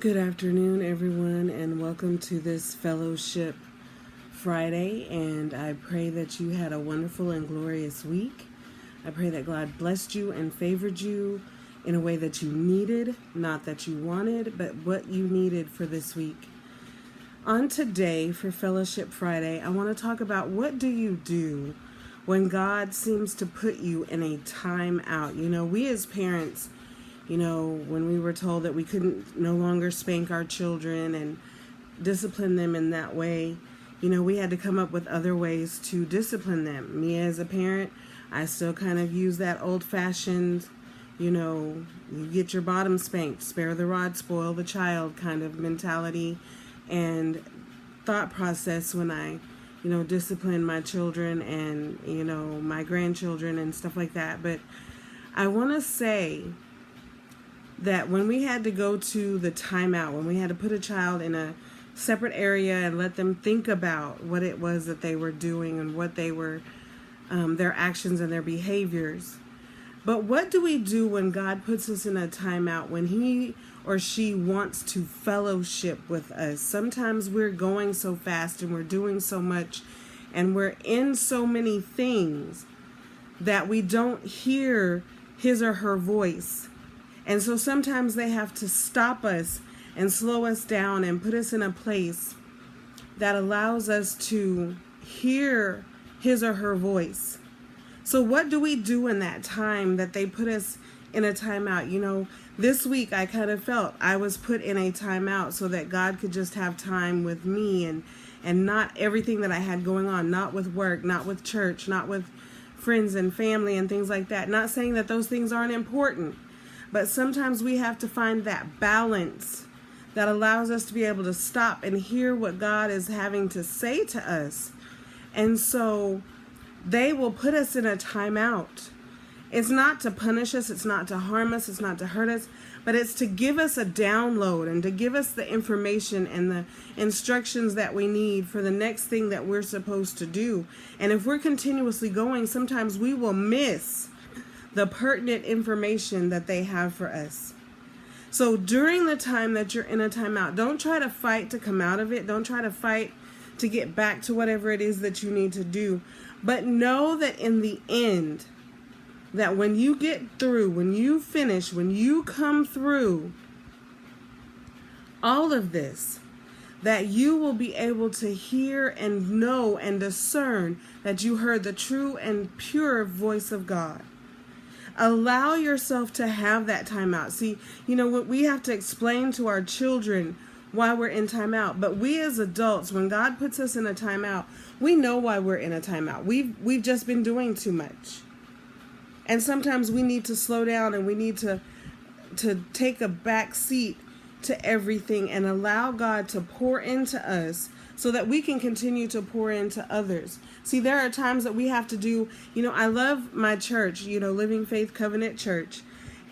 Good afternoon, everyone, and welcome to this Fellowship Friday. And I pray that you had a wonderful and glorious week. I pray that God blessed you and favored you in a way that you needed, not that you wanted, but what you needed for this week. On today, for Fellowship Friday, I want to talk about what do you do when God seems to put you in a time out. We as parents, when we were told that we couldn't no longer spank our children and discipline them in that way, we had to come up with other ways to discipline them. Me as a parent, I still kind of use that old-fashioned, you get your bottom spanked, spare the rod, spoil the child kind of mentality and thought process when I, discipline my children and, my grandchildren and stuff like that. But I want to say that when we had to go to the timeout, when we had to put a child in a separate area and let them think about what it was that they were doing and what they were, their actions and their behaviors. But what do we do when God puts us in a timeout, when he or she wants to fellowship with us? Sometimes we're going so fast and we're doing so much and we're in so many things that we don't hear his or her voice. And so sometimes they have to stop us and slow us down and put us in a place that allows us to hear his or her voice. So what do we do in that time that they put us in a timeout? This week I kind of felt I was put in a timeout so that God could just have time with me and not everything that I had going on, not with work, not with church, not with friends and family and things like that. Not saying that those things aren't important. But sometimes we have to find that balance that allows us to be able to stop and hear what God is having to say to us. And so they will put us in a timeout. It's not to punish us, it's not to harm us, it's not to hurt us, but it's to give us a download and to give us the information and the instructions that we need for the next thing that we're supposed to do. And if we're continuously going, sometimes we will miss the pertinent information that they have for us. So during the time that you're in a timeout, don't try to fight to come out of it. Don't try to fight to get back to whatever it is that you need to do. But know that in the end, that when you get through, when you finish, when you come through all of this, that you will be able to hear and know and discern that you heard the true and pure voice of God. Allow yourself to have that timeout. See, what we have to explain to our children why we're in timeout. But we as adults, when God puts us in a timeout, we know why we're in a timeout. We've just been doing too much. And sometimes we need to slow down and we need to take a back seat to everything and allow God to pour into us so that we can continue to pour into others. See, there are times that we have to do, I love my church, Living Faith Covenant Church,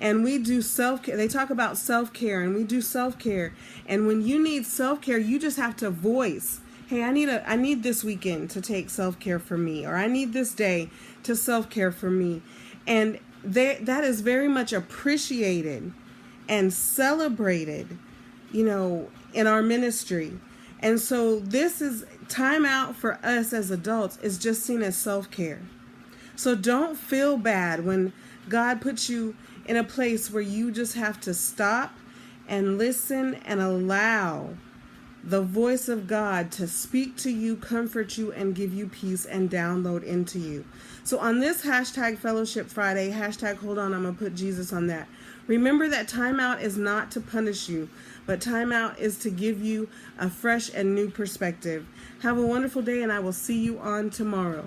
and we do self-care. They talk about self-care and we do self-care. And when you need self-care, you just have to voice, hey, I need this weekend to take self-care for me, or I need this day to self-care for me. And that is very much appreciated and celebrated, in our ministry. And so this is time out for us as adults is just seen as self-care. So don't feel bad when God puts you in a place where you just have to stop and listen and allow the voice of God to speak to you, comfort you, and give you peace and download into you. So on this hashtag Fellowship Friday, hashtag hold on, I'm going to put Jesus on that. Remember that timeout is not to punish you, but timeout is to give you a fresh and new perspective. Have a wonderful day, and I will see you on tomorrow.